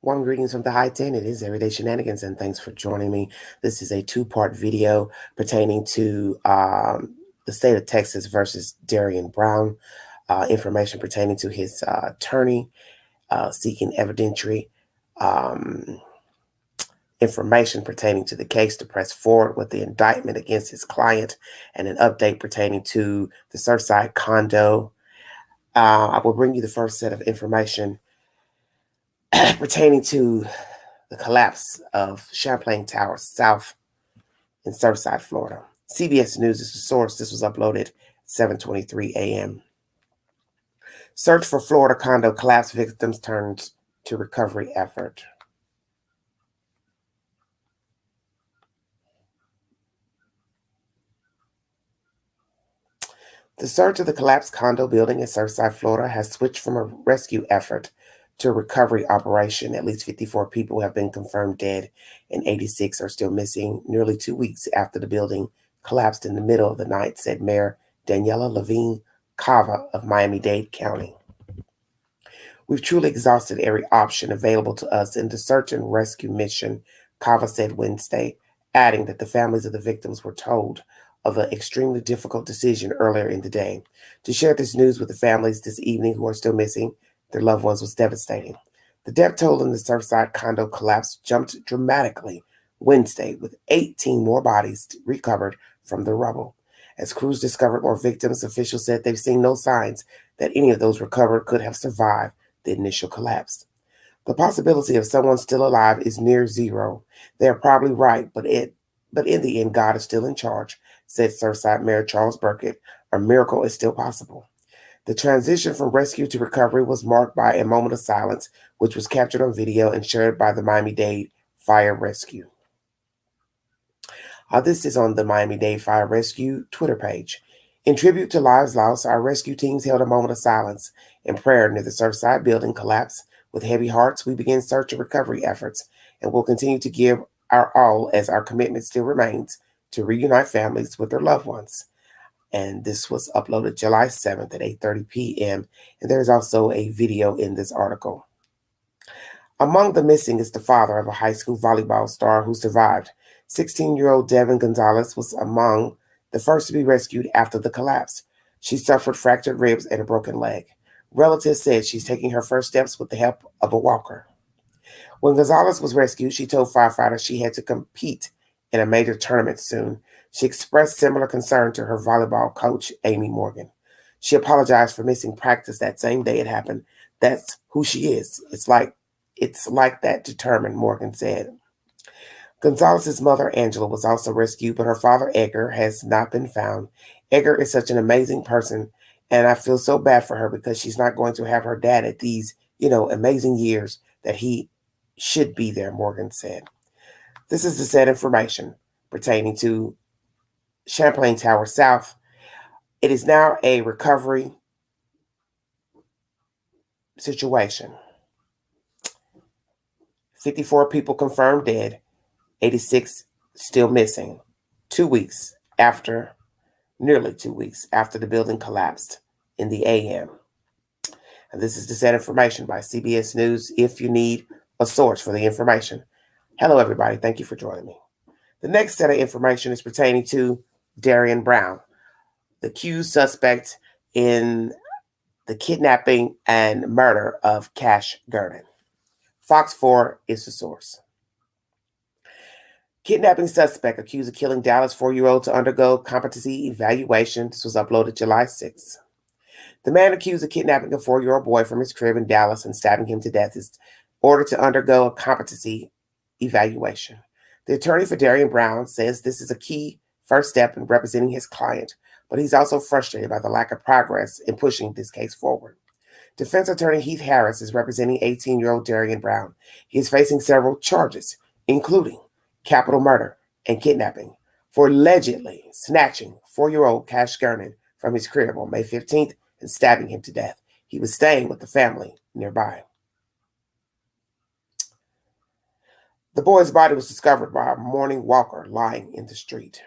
Warm greetings from the high 10. It is Everyday Shenanigans, and thanks for joining me. This is a two-part video pertaining to the state of Texas versus Darryinn Brown, information pertaining to his attorney seeking evidentiary information pertaining to the case to press forward with the indictment against his client, and an update pertaining to the Surfside condo. I will bring you the first set of information pertaining to the collapse of Champlain Tower South in Surfside, Florida. CBS News is the source. This was uploaded 7:23 a.m. Search for Florida condo collapse victims turns to recovery effort. The search of the collapsed condo building in Surfside, Florida has switched from a rescue effort to a recovery operation. At least 54 people have been confirmed dead and 86 are still missing, nearly 2 weeks after the building collapsed in the middle of the night, said Mayor Daniela Levine Cava of Miami-Dade County. We've truly exhausted every option available to us in the search and rescue mission, Cava said Wednesday, adding that the families of the victims were told of an extremely difficult decision earlier in the day. To share this news with the families this evening who are still missing their loved ones was devastating. The death toll in the Surfside condo collapse jumped dramatically Wednesday, with 18 more bodies recovered from the rubble. As crews discovered more victims, officials said they've seen no signs that any of those recovered could have survived the initial collapse. The possibility of someone still alive is near zero. They are probably right, but in the end, God is still in charge, said Surfside Mayor Charles Burkett. A miracle is still possible. The transition from rescue to recovery was marked by a moment of silence, which was captured on video and shared by the Miami-Dade Fire Rescue. This is on the Miami-Dade Fire Rescue Twitter page. In tribute to lives lost, our rescue teams held a moment of silence and prayer near the Surfside building collapse. With heavy hearts, we begin search and recovery efforts, and will continue to give our all as our commitment still remains to reunite families with their loved ones. And this was uploaded July 7th at 8:30 p.m. And there's also a video in this article. Among the missing is the father of a high school volleyball star who survived. 16-year-old Devin Gonzalez was among the first to be rescued after the collapse. She suffered fractured ribs and a broken leg. Relatives said she's taking her first steps with the help of a walker. When Gonzalez was rescued, she told firefighters she had to compete in a major tournament soon. She expressed similar concern to her volleyball coach, Amy Morgan. She apologized for missing practice that same day it happened. That's who she is. It's like that, determined, Morgan said. Gonzalez's mother, Angela, was also rescued, but her father, Edgar, has not been found. Edgar is such an amazing person, and I feel so bad for her because she's not going to have her dad at these, amazing years that he should be there, Morgan said. This is the said information pertaining to Champlain Tower South. It is now a recovery situation. 54 people confirmed dead, 86 still missing. Nearly 2 weeks after the building collapsed in the AM. And this is the said information by CBS News if you need a source for the information. Hello, everybody. Thank you for joining me. The next set of information is pertaining to Darryinn Brown, the accused suspect in the kidnapping and murder of Cash Gurdon. Fox 4 is the source. Kidnapping suspect accused of killing Dallas 4-year-old to undergo competency evaluation. This was uploaded July 6th. The man accused of kidnapping a 4-year-old boy from his crib in Dallas and stabbing him to death is ordered to undergo a competency evaluation. The attorney for Darryinn Brown says this is a key first step in representing his client, but he's also frustrated by the lack of progress in pushing this case forward. Defense attorney Heath Harris is representing 18-year-old Darryinn Brown. He is facing several charges, including capital murder and kidnapping, for allegedly snatching 4-year-old Cash Gurdon from his crib on May 15th and stabbing him to death. He was staying with the family nearby. The boy's body was discovered by a morning walker lying in the street.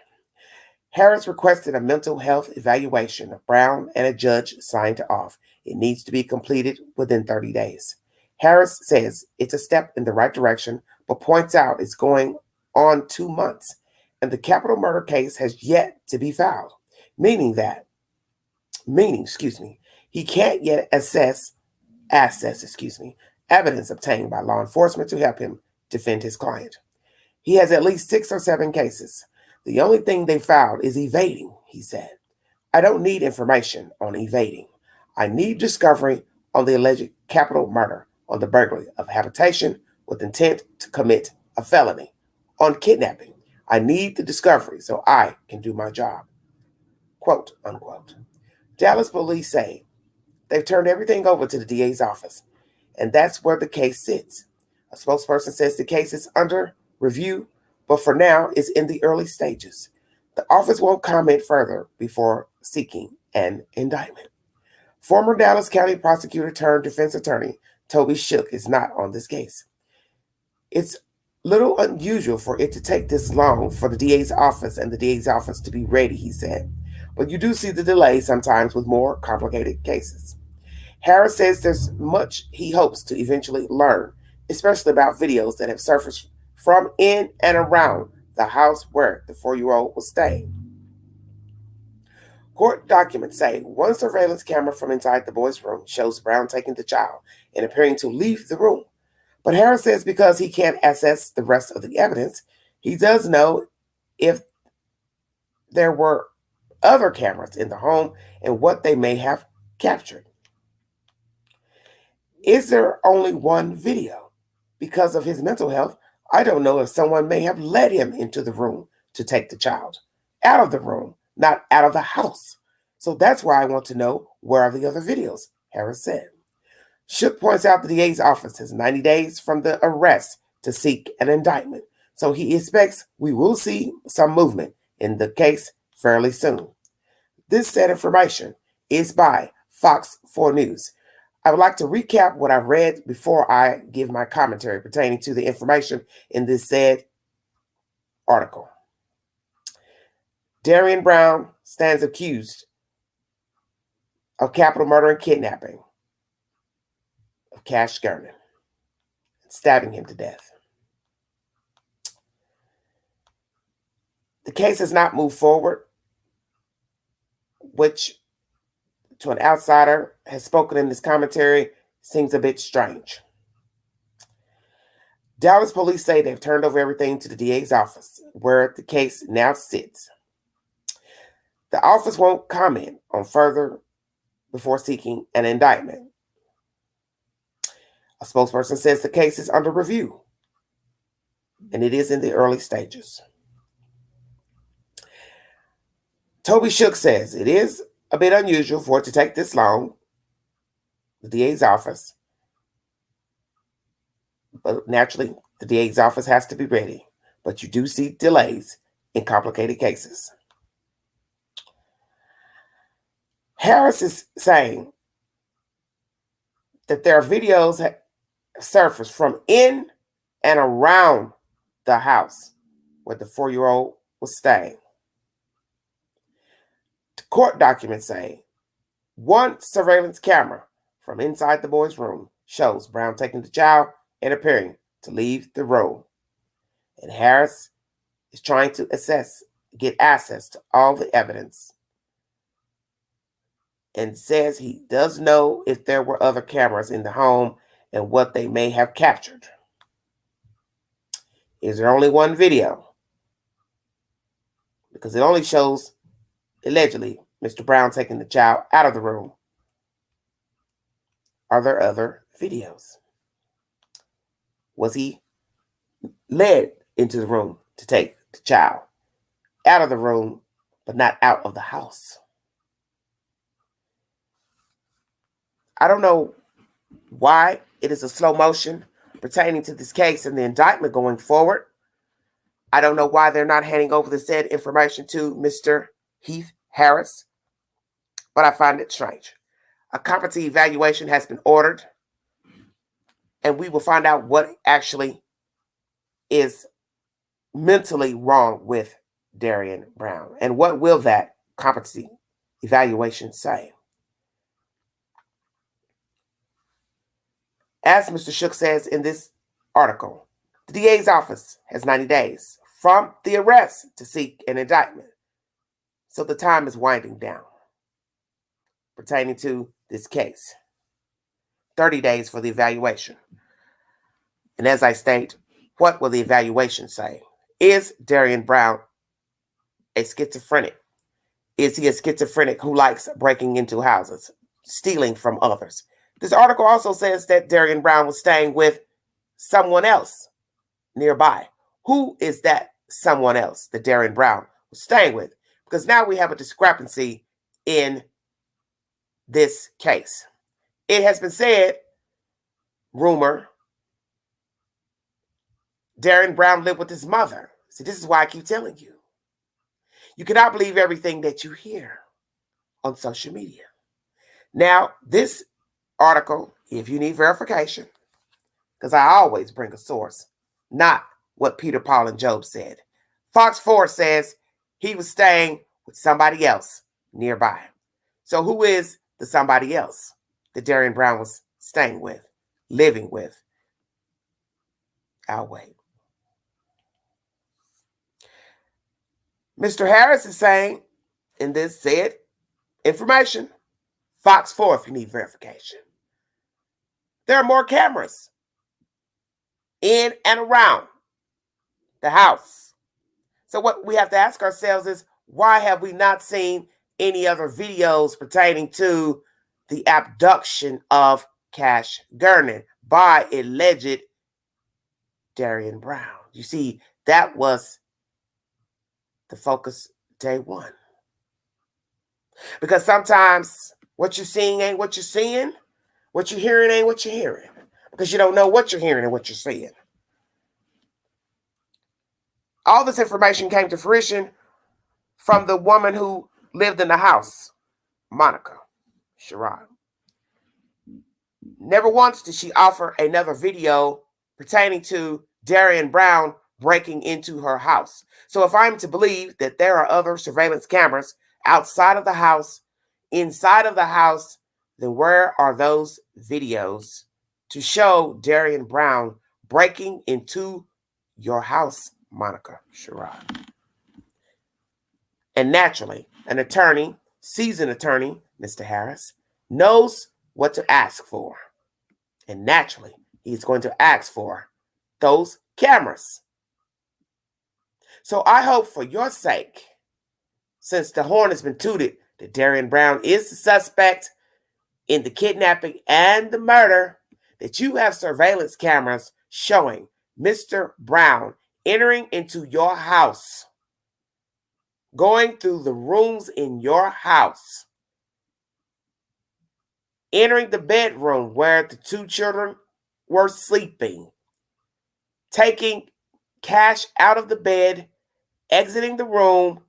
Harris requested a mental health evaluation of Brown and a judge signed off. It needs to be completed within 30 days. Harris says it's a step in the right direction, but points out it's going on 2 months, and the capital murder case has yet to be filed, meaning, he can't yet assess evidence obtained by law enforcement to help him defend his client. He has at least 6 or 7 cases. The only thing they filed is evading, he said. I don't need information on evading. I need discovery on the alleged capital murder, on the burglary of habitation with intent to commit a felony, on kidnapping. I need the discovery so I can do my job. Quote, unquote. Dallas police say they've turned everything over to the DA's office, and that's where the case sits. A spokesperson says the case is under review, but for now it's in the early stages. The office won't comment further before seeking an indictment. Former Dallas County prosecutor turned defense attorney Toby Shook is not on this case. It's little unusual for it to take this long for the DA's office and the DA's office to be ready, he said. But you do see the delay sometimes with more complicated cases. Harris says there's much he hopes to eventually learn, especially about videos that have surfaced from in and around the house where the 4-year-old was staying. Court documents say one surveillance camera from inside the boy's room shows Brown taking the child and appearing to leave the room. But Harris says because he can't assess the rest of the evidence, he does know if there were other cameras in the home and what they may have captured. Is there only one video? Because of his mental health, I don't know if someone may have led him into the room to take the child. Out of the room, not out of the house. So that's why I want to know where are the other videos, Harris said. Shook points out the DA's office has 90 days from the arrest to seek an indictment. So he expects we will see some movement in the case fairly soon. This said information is by Fox 4 News. I would like to recap what I've read before I give my commentary pertaining to the information in this said article. Darryinn Brown stands accused of capital murder and kidnapping of Cash Gurman, stabbing him to death. The case has not moved forward, which to an outsider has spoken in this commentary seems a bit strange. Dallas police say they've turned over everything to the DA's office, where the case now sits. The office won't comment on further before seeking an indictment. A spokesperson says the case is under review, and it is in the early stages. Toby Shook says it is a bit unusual for it to take this long, the DA's office, but naturally, the DA's office has to be ready. But you do see delays in complicated cases. Harris is saying that there are videos that surfaced from in and around the house where the 4-year-old was staying. The court documents say one surveillance camera from inside the boy's room shows Brown taking the child and appearing to leave the room. And Harris is trying to get access to all the evidence, and says he does know if there were other cameras in the home and what they may have captured. Is there only one video? Because it only shows, allegedly, Mr. Brown taking the child out of the room. Are there other videos? Was he led into the room to take the child out of the room, but not out of the house? I don't know why it is a slow motion pertaining to this case and the indictment going forward. I don't know why they're not handing over the said information to Mr. Heath Harris, but I find it strange. A competency evaluation has been ordered, and we will find out what actually is mentally wrong with Darryinn Brown, and what will that competency evaluation say. As Mr. Shook says in this article, the DA's office has 90 days from the arrest to seek an indictment. So the time is winding down pertaining to this case. 30 days for the evaluation. And as I state, what will the evaluation say? Is Darryinn Brown a schizophrenic? Is he a schizophrenic who likes breaking into houses, stealing from others? This article also says that Darryinn Brown was staying with someone else nearby. Who is that someone else that Darryinn Brown was staying with? Because now we have a discrepancy in this case. It has been said, rumor, Darryinn Brown lived with his mother. See, this is why I keep telling you. You cannot believe everything that you hear on social media. Now, this article, if you need verification, because I always bring a source, not what Peter, Paul, and Job said. Fox 4 says he was staying with somebody else nearby. So who is the somebody else that Darryinn Brown was staying with, living with? I'll wait. Mr. Harris is saying in this said information, Fox 4 if you need verification. There are more cameras in and around the house. So what we have to ask ourselves is, why have we not seen any other videos pertaining to the abduction of Cash Gurnan by alleged Darryinn Brown? You see, that was the focus day one. Because sometimes what you're seeing ain't what you're seeing. What you're hearing ain't what you're hearing. Because you don't know what you're hearing and what you're seeing. All this information came to fruition from the woman who lived in the house, Monica Sherrod. Never once did she offer another video pertaining to Darryinn Brown breaking into her house. So if I'm to believe that there are other surveillance cameras outside of the house, inside of the house, then where are those videos to show Darryinn Brown breaking into your house, Monica Sherrod? And naturally, an attorney, seasoned attorney, Mr. Harris, knows what to ask for. And naturally, he's going to ask for those cameras. So I hope for your sake, since the horn has been tooted that Darryinn Brown is the suspect in the kidnapping and the murder, that you have surveillance cameras showing Mr. Brown entering into your house, going through the rooms in your house, entering the bedroom where the two children were sleeping, taking Cash out of the bed, exiting the room,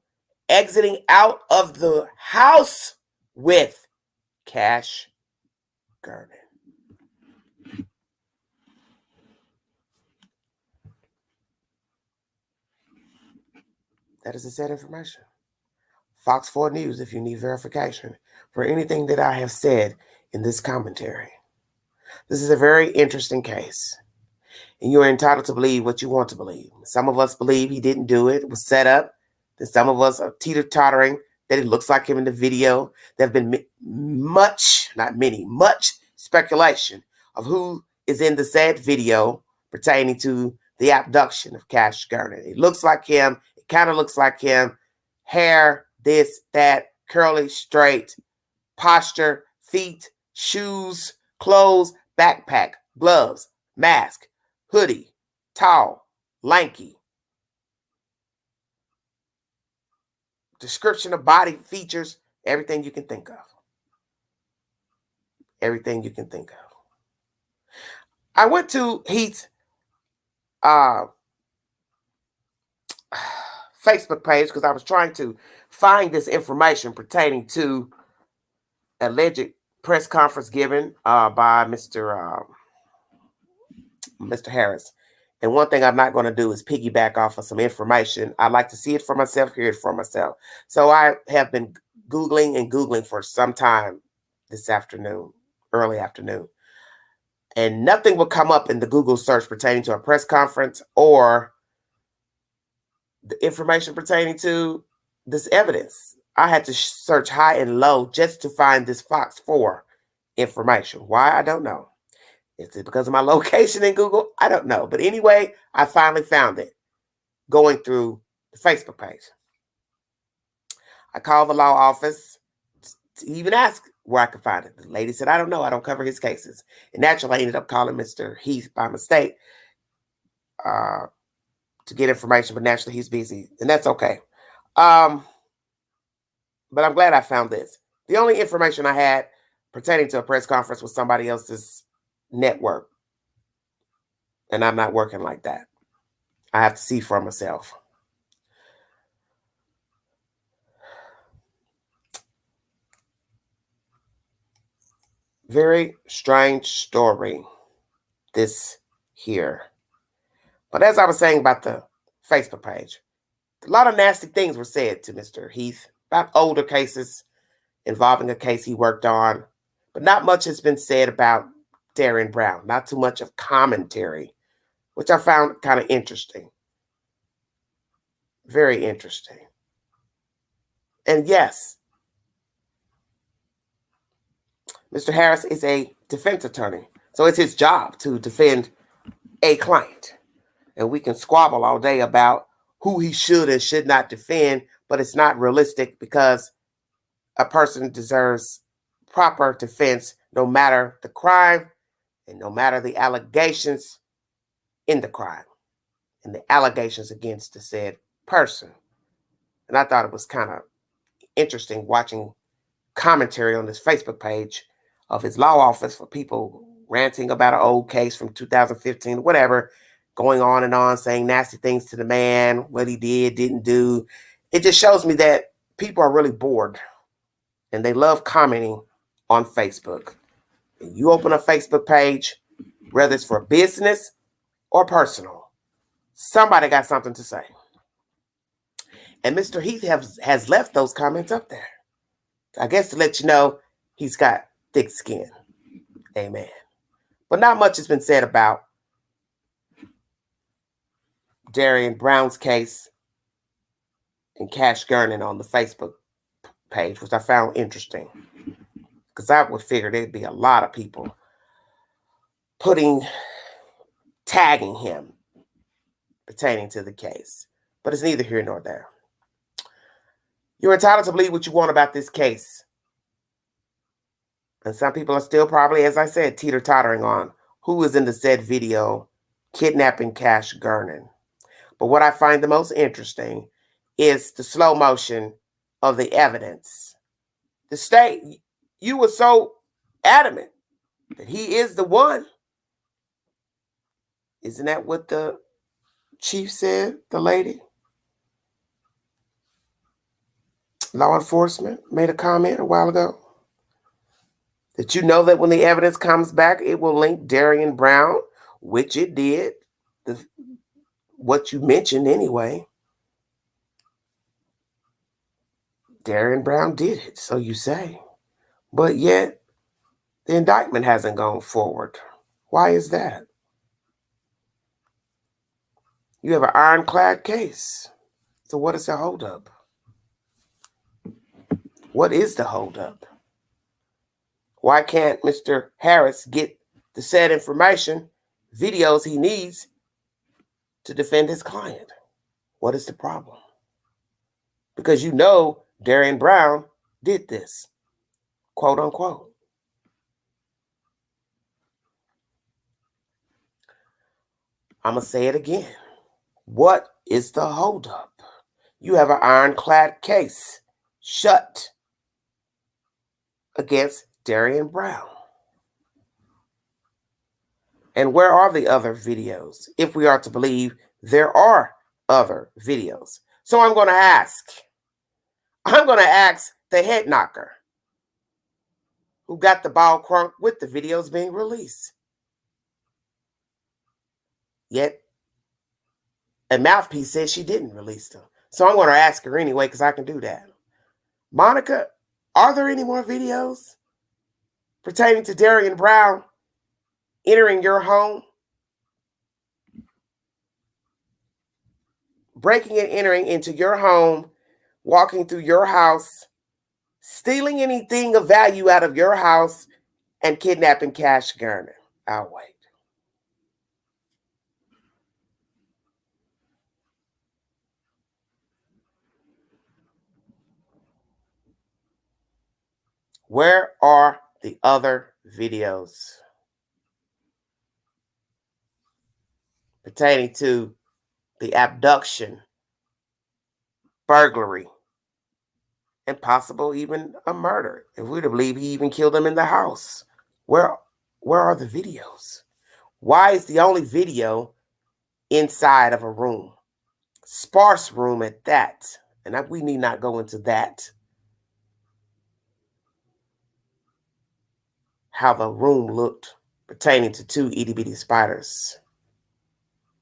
exiting out of the house with Cash Gurnan. That is the said information. Fox 4 News if you need verification for anything that I have said in this commentary. This is a very interesting case. And you're entitled to believe what you want to believe. Some of us believe he didn't do it. It was set up. Then some of us are teeter-tottering that it looks like him in the video. There have been much speculation of who is in the said video pertaining to the abduction of Cash Gurnan. It looks like him. It kind of looks like him. Hair, this, that, curly, straight, posture, feet, shoes, clothes, backpack, gloves, mask, hoodie, tall, lanky. Description of body features, everything you can think of. Everything you can think of. I went to Heath's Facebook page because I was trying to find this information pertaining to alleged press conference given by Mr. Harris. And one thing I'm not going to do is piggyback off of some information. I like to see it for myself, hear it for myself. So I have been Googling for some time this afternoon, early afternoon. and nothing would come up in the Google search pertaining to a press conference or the information pertaining to this evidence. I had to search high and low just to find this Fox 4 information. Why? I don't know. Is it because of my location in Google? I don't know. But anyway, I finally found it going through the Facebook page. I called the law office to even ask where I could find it. The lady said, I don't know. I don't cover his cases. And naturally, I ended up calling Mr. Heath by mistake to get information, but naturally he's busy, and that's okay. But I'm glad I found this. The only information I had pertaining to a press conference was somebody else's network, and I'm not working like that. I have to see for myself. Very strange story, this here. But as I was saying about the Facebook page, a lot of nasty things were said to Mr. Heath about older cases involving a case he worked on, but not much has been said about Darryinn Brown, not too much of commentary, which I found kind of interesting. Very interesting. And yes, Mr. Harris is a defense attorney, so it's his job to defend a client. And we can squabble all day about who he should and should not defend, but it's not realistic because a person deserves proper defense no matter the crime and no matter the allegations in the crime and the allegations against the said person. And I thought it was kind of interesting watching commentary on this Facebook page of his law office for people ranting about an old case from 2015, whatever, going on and on, saying nasty things to the man, what he did, didn't do. It just shows me that people are really bored and they love commenting on Facebook. And you open a Facebook page, whether it's for business or personal, somebody got something to say. And Mr. Heath has left those comments up there. I guess to let you know he's got thick skin. Amen. But not much has been said about Darryinn Brown's case and Cash Gurnan on the Facebook page, which I found interesting. Because I would figure there'd be a lot of people tagging him pertaining to the case. But it's neither here nor there. You're entitled to believe what you want about this case. And some people are still probably, as I said, teeter-tottering on who is in the said video kidnapping Cash Gurnan. But what I find the most interesting is the slow motion of the evidence. The state, you were so adamant that he is the one. Isn't that what the chief said, the lady? Law enforcement made a comment a while ago. That you know that when the evidence comes back, it will link Darryinn Brown, which it did. What you mentioned anyway. Darryinn Brown did it, so you say. But yet, the indictment hasn't gone forward. Why is that? You have an ironclad case. So what is the holdup? What is the holdup? Why can't Mr. Harris get the said information, videos he needs to defend his client? What is the problem? Because you know Darryinn Brown did this, quote unquote. I'm going to say it again. What is the holdup? You have an ironclad case shut against Darryinn Brown. And where are the other videos? If we are to believe there are other videos. So I'm going to ask the head knocker who got the ball crunk with the videos being released. Yet a mouthpiece says she didn't release them. So I'm going to ask her anyway because I can do that. Monica, are there any more videos pertaining to Darryinn Brown entering your home, breaking and entering into your home, walking through your house, stealing anything of value out of your house, and kidnapping Cash Garner. I'll wait. Where are the other videos pertaining to the abduction, burglary, and possible even a murder? If we to believe he even killed them in the house. Where are the videos? Why is the only video inside of a room? Sparse room at that. And we need not go into that. How the room looked pertaining to two itty bitty spiders.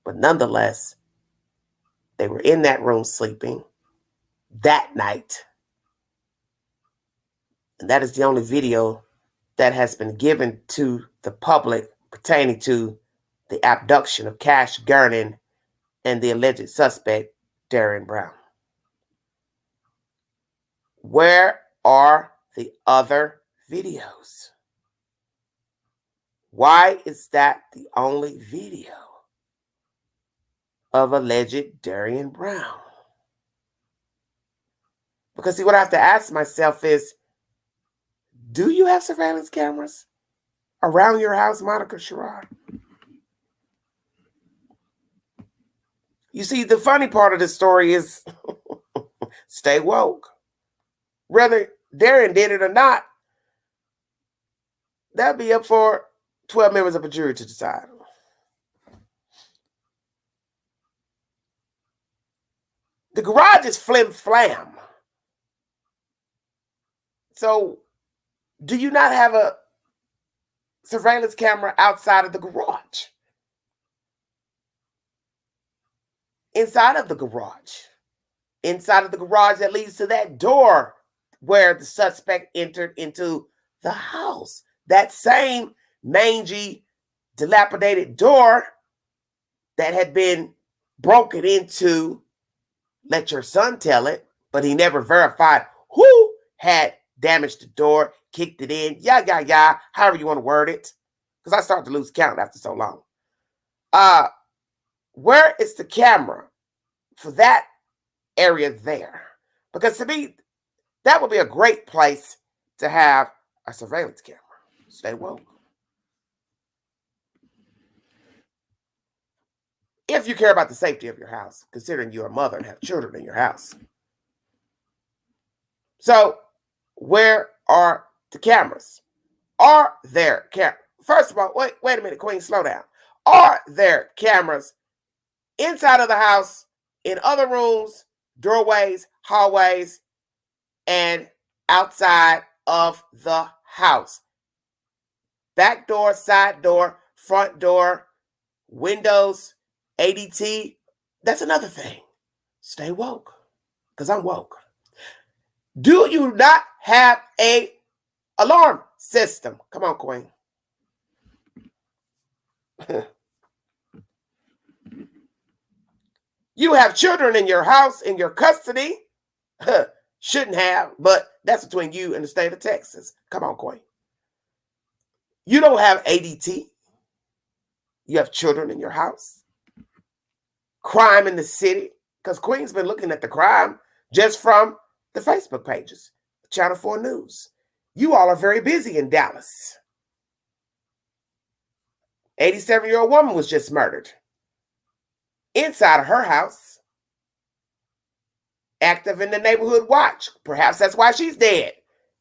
But nonetheless, they were in that room sleeping that night. And that is the only video that has been given to the public pertaining to the abduction of Cash Garner and the alleged suspect, Darryinn Brown. Where are the other videos? Why is that the only video of alleged Darryinn Brown? Because see, what I have to ask myself is, do you have surveillance cameras around your house, Monica Sherrod? You see, the funny part of this story is stay woke. Whether Darryinn did it or not, that'd be up for 12 members of a jury to decide. The garage is flim-flam. So, do you not have a surveillance camera outside of the garage? Inside of the garage. Inside of the garage that leads to that door where the suspect entered into the house. That same mangy, dilapidated door that had been broken into, let your son tell it, but he never verified who had damaged the door, kicked it in, however you want to word it. Because I start to lose count after so long. Where is the camera for that area there? Because to me, that would be a great place to have a surveillance camera. Stay woke. If you care about the safety of your house, considering you're a mother and have children in your house. So, where are the cameras? Are there cameras? First of all, wait a minute, Queen, slow down. Are there cameras inside of the house, in other rooms, doorways, hallways, and outside of the house? Back door, side door, front door, windows, ADT. That's another thing. Stay woke, because I'm woke. Do you not have a alarm system? Come on, Queen. You have children in your house, in your custody. Shouldn't have, but that's between you and the state of Texas. Come on, Queen. You don't have ADT. You have children in your house. Crime in the city. Because Queen's been looking at the crime just from the Facebook pages. Channel 4 News. You all are very busy in Dallas. 87-year-old woman was just murdered. Inside of her house. Active in the neighborhood watch. Perhaps that's why she's dead.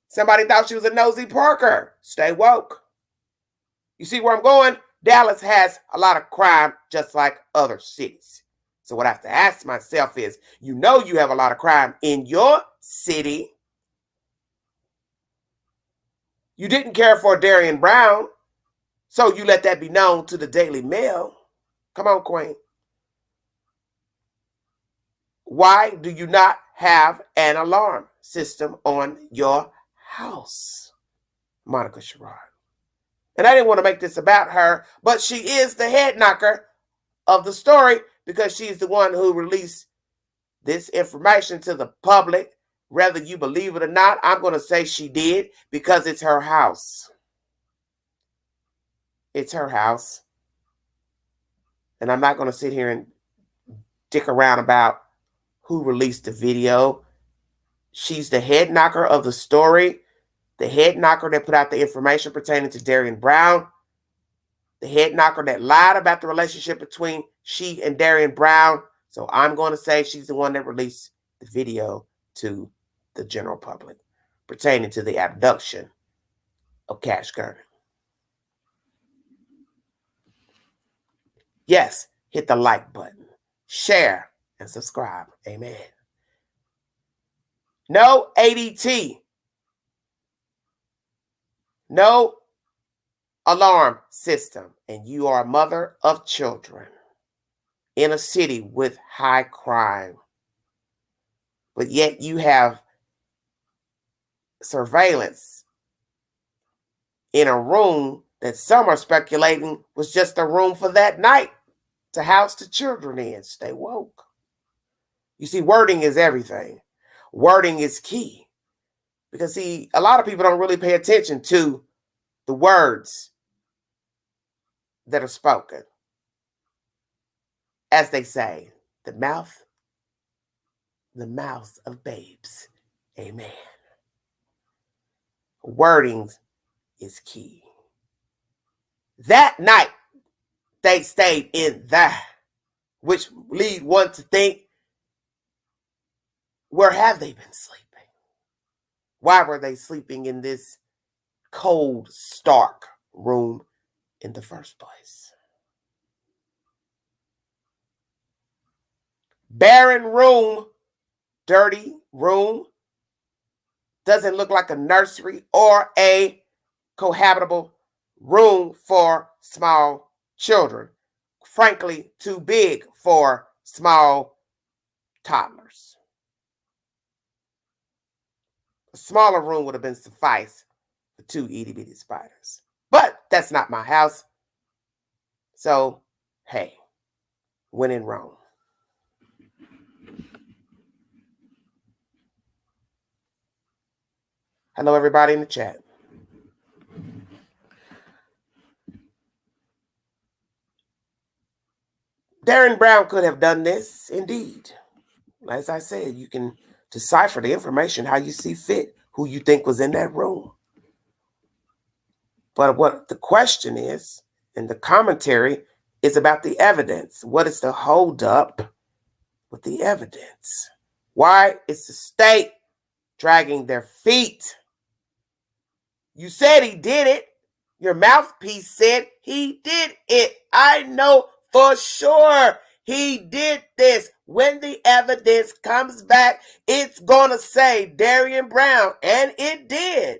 Somebody thought she was a nosy Parker. Stay woke. You see where I'm going? Dallas has a lot of crime just like other cities. So what I have to ask myself is, you know you have a lot of crime in your city. You didn't care for Darryinn Brown, so you let that be known to the Daily Mail. Come on, Queen. Why do you not have an alarm system on your house, Monica Sherrod? And I didn't want to make this about her, but she is the head knocker of the story because she's the one who released this information to the public. Whether you believe it or not, I'm going to say she did because it's her house. It's her house. And I'm not going to sit here and dick around about who released the video. She's the head knocker of the story, the head knocker that put out the information pertaining to Darryinn Brown, the head knocker that lied about the relationship between she and Darryinn Brown. So I'm going to say she's the one that released the video to the general public pertaining to the abduction of Cash Gurney. Yes, hit the like button, share, and subscribe. Amen. No ADT. No alarm system. And you are a mother of children in a city with high crime. But yet you have surveillance in a room that some are speculating was just a room for that night to house the children in. Stay woke. You see, wording is everything. Wording is key. Because, see, a lot of people don't really pay attention to the words that are spoken. As they say, the mouths of babes. Amen. Wording is key. That night, they stayed in there, which lead one to think, where have they been sleeping? Why were they sleeping in this cold, stark room in the first place? Barren room, dirty room, doesn't look like a nursery or a cohabitable room for small children. Frankly, too big for small toddlers. A smaller room would have been suffice for 2 itty-bitty spiders. But that's not my house. So, hey, when in Rome. Hello, everybody in the chat. Darryinn Brown could have done this, indeed. As I said, you can decipher the information how you see fit, who you think was in that room. But what the question is, and the commentary, is about the evidence. What is the holdup with the evidence? Why is the state dragging their feet? You said he did it. Your mouthpiece said he did it. I know for sure he did this. When the evidence comes back, it's going to say Darryinn Brown, and it did.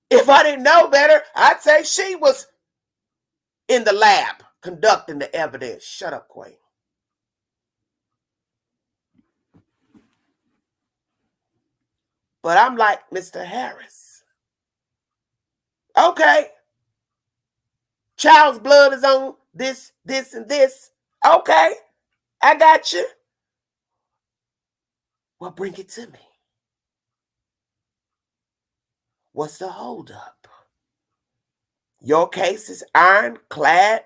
If I didn't know better, I'd say she was in the lab conducting the evidence. Shut up, Queen. But I'm like Mr. Harris. Okay. Child's blood is on this, and this. Okay. I got you. Well, bring it to me. What's the holdup? Your case is ironclad.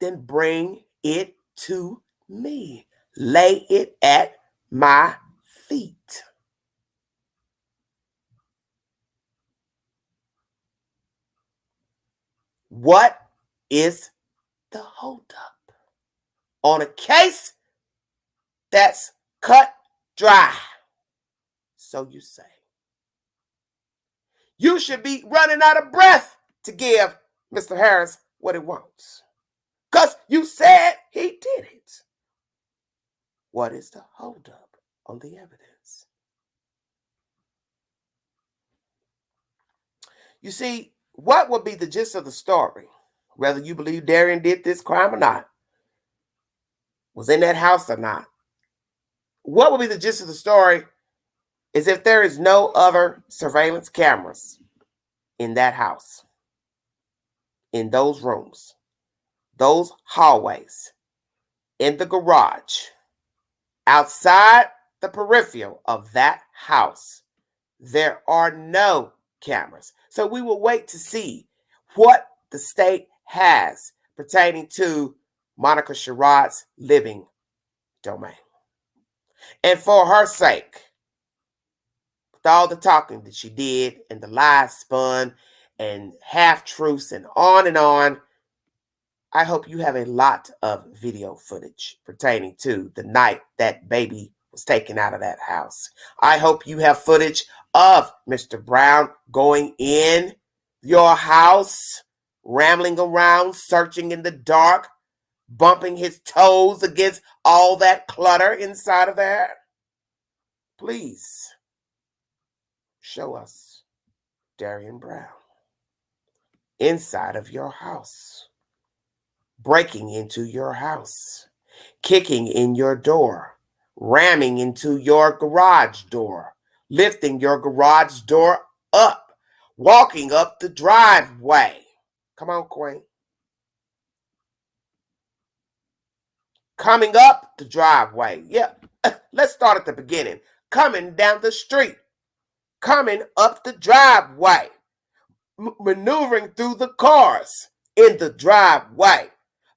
Then bring it to me. Lay it at my feet. What is the holdup on a case that's cut dry? So you say. You should be running out of breath to give Mr. Harris what he wants. Because you said he did it. What is the holdup on the evidence? You see, what would be the gist of the story, whether you believe Darryinn did this crime or not, was in that house or not? What would be the gist of the story is if there is no other surveillance cameras in that house, in those rooms, those hallways, in the garage, outside the peripheral of that house, there are no cameras. So we will wait to see what the state has pertaining to Monica Sherrod's living domain. And for her sake, with all the talking that she did and the lies spun and half-truths and on, I hope you have a lot of video footage pertaining to the night that baby was taken out of that house. I hope you have footage of Mr. Brown going in your house, rambling around, searching in the dark, bumping his toes against all that clutter inside of there. Please show us Darryinn Brown inside of your house, breaking into your house, kicking in your door, ramming into your garage door, lifting your garage door up, walking up the driveway. Come on, Queen. Coming up the driveway. Yeah, let's start at the beginning. Coming down the street, coming up the driveway, maneuvering through the cars in the driveway,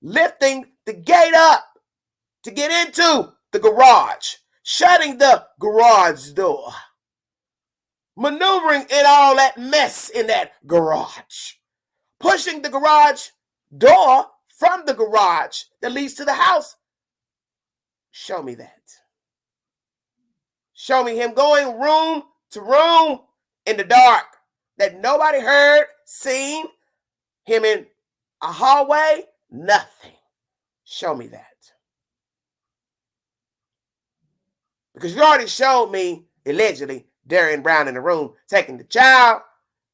lifting the gate up to get into the garage, shutting the garage door, maneuvering in all that mess in that garage, pushing the garage door from the garage that leads to the house. Show me that. Show me him going room to room in the dark that nobody heard, seen, him in a hallway, nothing. Show me that. Because you already showed me, allegedly, Darryinn Brown in the room taking the child.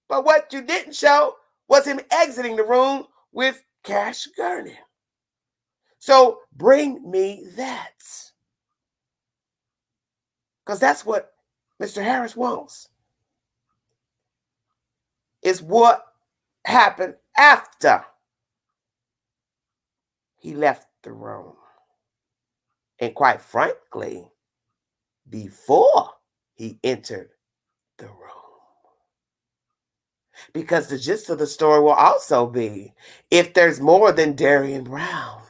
But what you didn't show was him exiting the room with Cash Gurney. So bring me that. Because that's what Mr. Harris wants. Is what happened after he left the room. And quite frankly, before he entered the room. Because the gist of the story will also be, if there's more than Darryinn Brown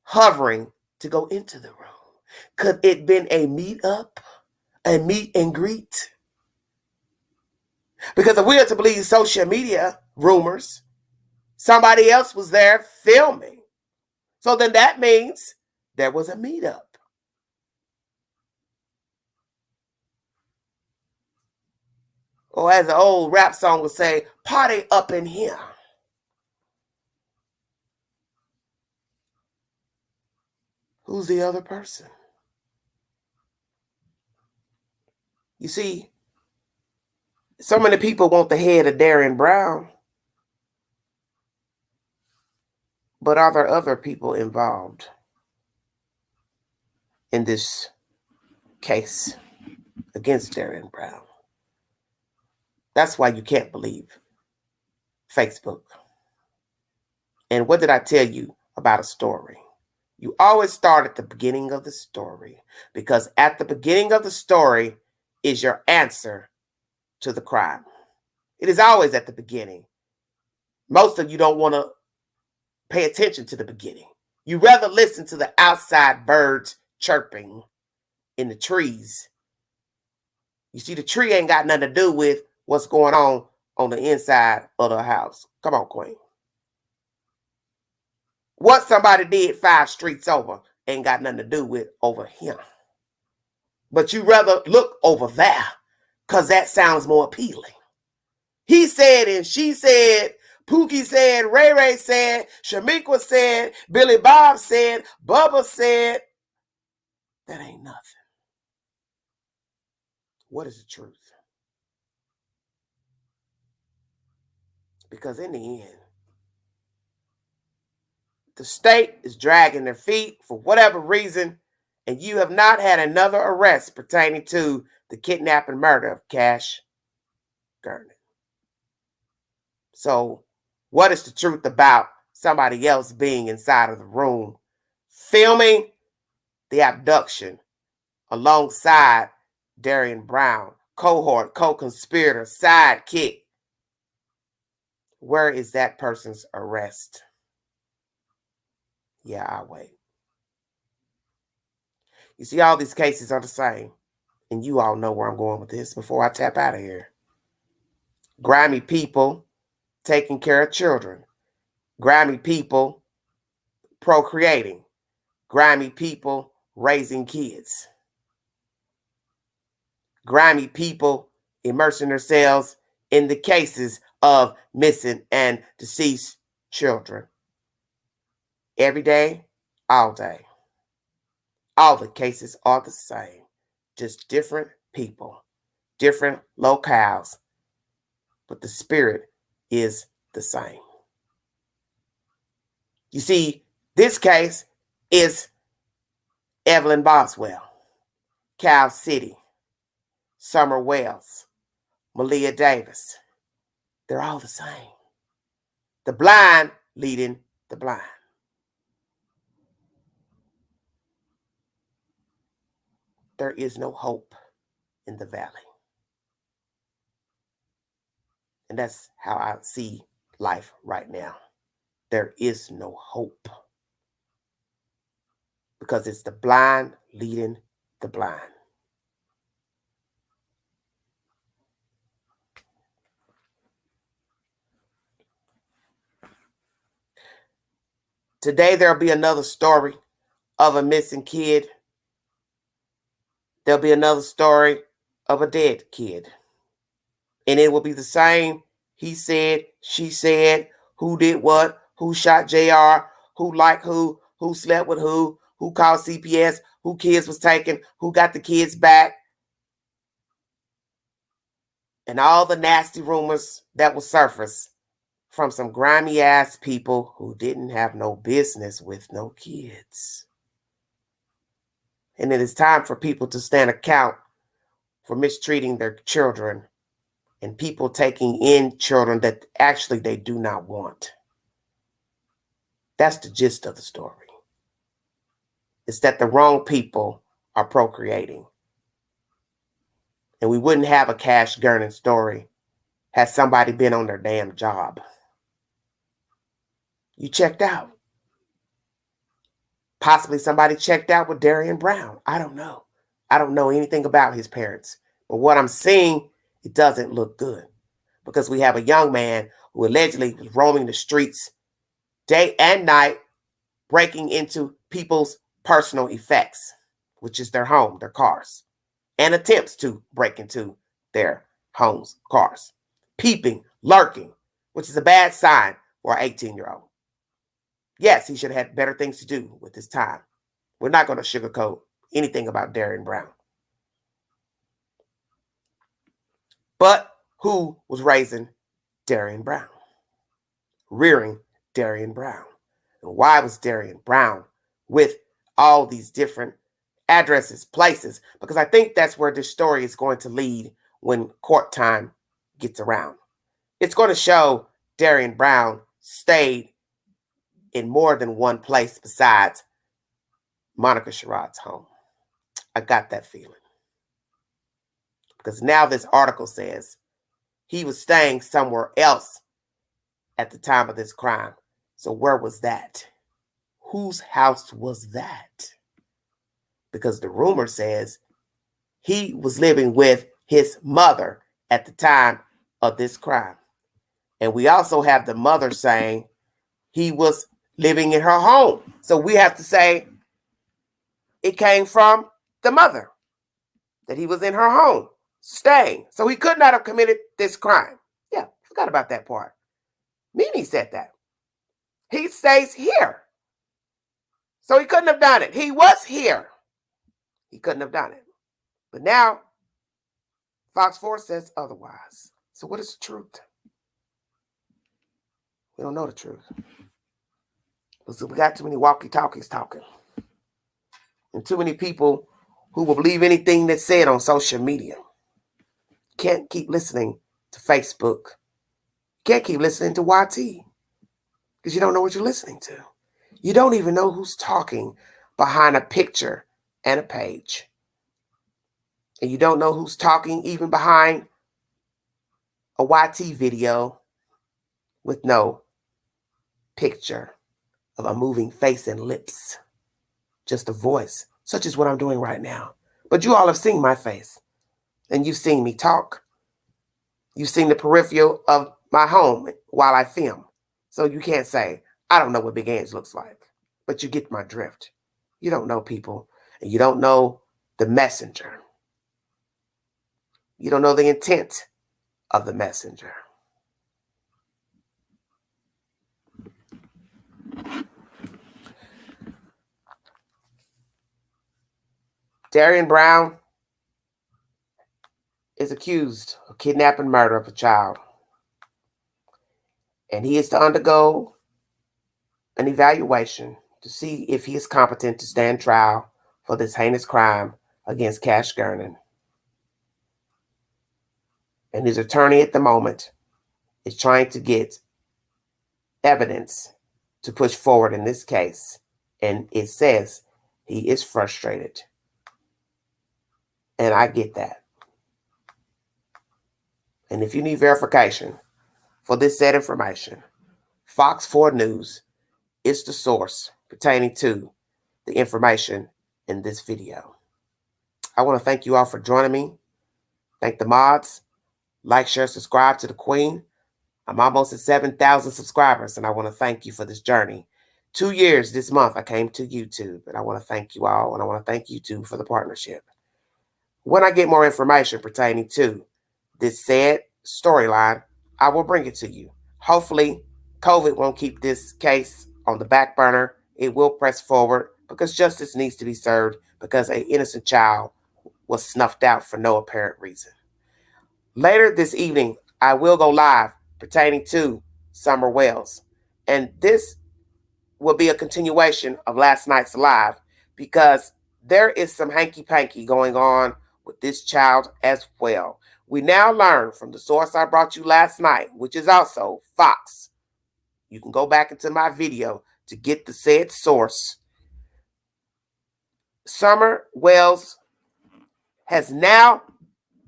hovering to go into the room, could it been a meet-up, a meet and greet? Because if we are to believe social media rumors, somebody else was there filming. So then that means there was a meetup. Or as an old rap song would say, party up in here. Who's the other person? You see, so many people want the head of Darryinn Brown, but are there other people involved in this case against Darryinn Brown? That's why you can't believe Facebook. And what did I tell you about a story? You always start at the beginning of the story, because at the beginning of the story is your answer to the crime. It is always at the beginning. Most of you don't want to pay attention to the beginning. You rather listen to the outside birds chirping in the trees. You see, the tree ain't got nothing to do with what's going on the inside of the house. Come on, Queen. What somebody did 5 streets over ain't got nothing to do with over here. But you rather look over there because that sounds more appealing. He said and she said, Pookie said, Ray Ray said, Shamikwa said, Billy Bob said, Bubba said. That ain't nothing. What is the truth? Because in the end, the state is dragging their feet for whatever reason, and you have not had another arrest pertaining to the kidnapping murder of Cash gurning. So what is the truth about somebody else being inside of the room filming the abduction alongside Darryinn Brown, cohort, co-conspirator, sidekick? Where is that person's arrest? Yeah, I'll wait. You see, all these cases are the same. And you all know where I'm going with this before I tap out of here. Grimy people taking care of children. Grimy people procreating. Grimy people raising kids. Grimy people immersing themselves in the cases of missing and deceased children. Every day, all day. All the cases are the same, just different people, different locales, but the spirit is the same. You see, this case is Evelyn Boswell, Cal City, Summer Wells, Malia Davis. They're all the same. The blind leading the blind. There is no hope in the valley. And that's how I see life right now. There is no hope. Because it's the blind leading the blind. Today there'll be another story of a missing kid. There'll be another story of a dead kid. And it will be the same. He said, she said, who did what, who shot JR, who liked who slept with who called CPS, who kids was taken, who got the kids back. And all the nasty rumors that will surface from some grimy ass people who didn't have no business with no kids. And it is time for people to stand account for mistreating their children and people taking in children that actually they do not want. That's the gist of the story. It's that the wrong people are procreating. And we wouldn't have a Cash Gurning story had somebody been on their damn job. You checked out. Possibly somebody checked out with Darryinn Brown. I don't know. I don't know anything about his parents. But what I'm seeing, it doesn't look good. Because we have a young man who allegedly was roaming the streets day and night, breaking into people's personal effects, which is their home, their cars, and attempts to break into their homes, cars. Peeping, lurking, which is a bad sign for an 18-year-old. Yes, he should have had better things to do with his time. We're not going to sugarcoat anything about Darryinn Brown. But who was raising Darryinn Brown? Rearing Darryinn Brown? And why was Darryinn Brown with all these different addresses, places? Because I think that's where this story is going to lead when court time gets around. It's going to show Darryinn Brown stayed in more than one place besides Monica Sherrod's home. I got that feeling. Because now this article says he was staying somewhere else at the time of this crime. So where was that? Whose house was that? Because the rumor says he was living with his mother at the time of this crime. And we also have the mother saying he was living in her home. So we have to say it came from the mother, that he was in her home, staying. So he could not have committed this crime. Yeah, forgot about that part. Mimi said that. He stays here. So he couldn't have done it. He was here. He couldn't have done it. But now, Fox 4 says otherwise. So what is the truth? We don't know the truth. So we got too many walkie-talkies talking. And too many people who will believe anything that's said on social media. Can't keep listening to Facebook. You can't keep listening to YT because you don't know what you're listening to. You don't even know who's talking behind a picture and a page. And you don't know who's talking even behind a YT video with no picture of a moving face and lips. Just a voice, such as what I'm doing right now. But you all have seen my face, and you've seen me talk. You've seen the peripheral of my home while I film. So you can't say, I don't know what Big Ange looks like. But you get my drift. You don't know people, and you don't know the messenger. You don't know the intent of the messenger. Darryinn Brown is accused of kidnapping and murder of a child. And he is to undergo an evaluation to see if he is competent to stand trial for this heinous crime against Cash Gernon. And his attorney at the moment is trying to get evidence to push forward in this case. And it says he is frustrated. And I get that. And if you need verification for this said information, Fox 4 News is the source pertaining to the information in this video. I want to thank you all for joining me. Thank the mods. Like, share, subscribe to the Queen. I'm almost at 7,000 subscribers, and I want to thank you for this journey. 2 years this month I came to YouTube, and I want to thank you all, and I want to thank YouTube for the partnership. When I get more information pertaining to this said storyline, I will bring it to you. Hopefully, COVID won't keep this case on the back burner. It will press forward because justice needs to be served because an innocent child was snuffed out for no apparent reason. Later this evening, I will go live pertaining to Summer Wells. And this will be a continuation of last night's live because there is some hanky-panky going on with this child as well. We now learn from the source I brought you last night, which is also Fox. You can go back into my video to get the said source. Summer Wells has now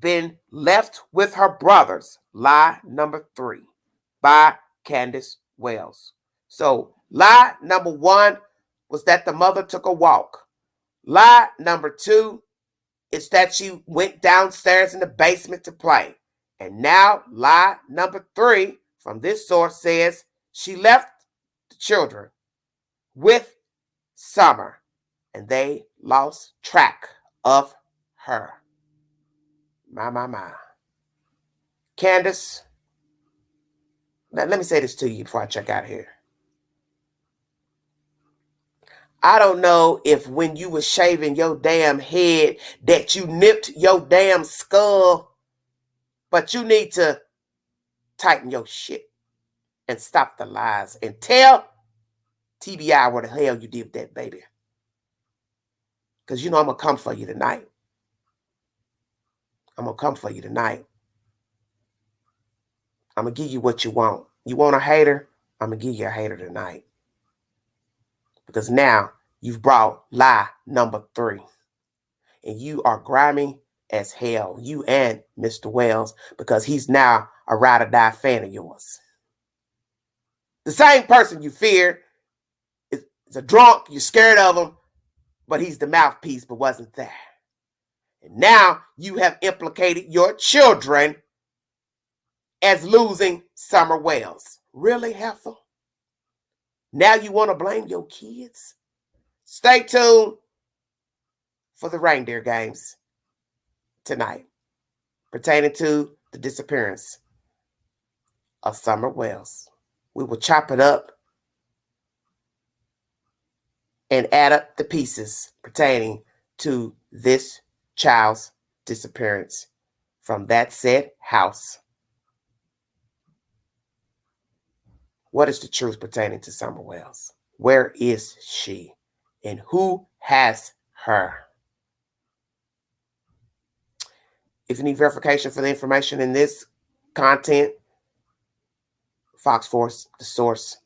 been left with her brothers. Lie number 3 by Candace Wells. So lie number 1 was that the mother took a walk. Lie number 2 is that she went downstairs in the basement to play. And now lie number 3 from this source says she left the children with Summer and they lost track of her. My. Candace, let me say this to you before I check out here. I don't know if when you were shaving your damn head that you nipped your damn skull, but you need to tighten your shit and stop the lies and tell TBI what the hell you did with that baby. Because you know I'm going to come for you tonight. I'm going to come for you tonight. I'm going to give you what you want. You want a hater? I'm going to give you a hater tonight. Because now you've brought lie number 3. And you are grimy as hell. You and Mr. Wells. Because he's now a ride or die fan of yours. The same person you fear is a drunk. You're scared of him. But he's the mouthpiece but wasn't there. And now you have implicated your children as losing Summer Wells. Really, Heifer? Now you want to blame your kids? Stay tuned for the reindeer games tonight pertaining to the disappearance of Summer Wells. We will chop it up and add up the pieces pertaining to this child's disappearance from that said house. What is the truth pertaining to Summer Wells? Where is she? And who has her? If you need verification for the information in this content, Fox Force, the source.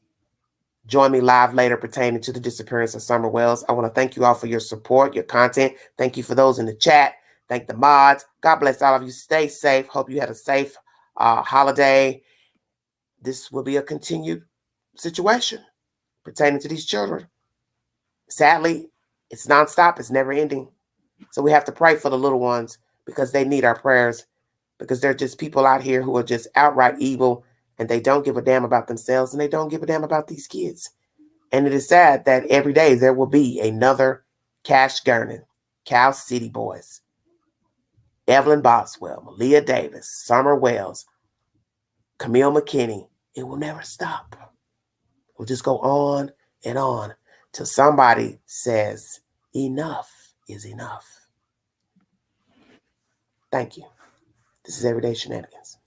Join me live later pertaining to the disappearance of Summer Wells. I want to thank you all for your support, your content. Thank you for those in the chat. Thank the mods. God bless all of you. Stay safe. Hope you had a safe holiday. This will be a continued situation pertaining to these children. Sadly, it's nonstop. It's never ending. So we have to pray for the little ones because they need our prayers, because they're just people out here who are just outright evil, and they don't give a damn about themselves, and they don't give a damn about these kids. And it is sad that every day there will be another Cash Gernon, Cal City Boys, Evelyn Boswell, Malia Davis, Summer Wells, Camille McKinney. It will never stop. We'll just go on till somebody says enough is enough. Thank you. This is Everyday Shenanigans.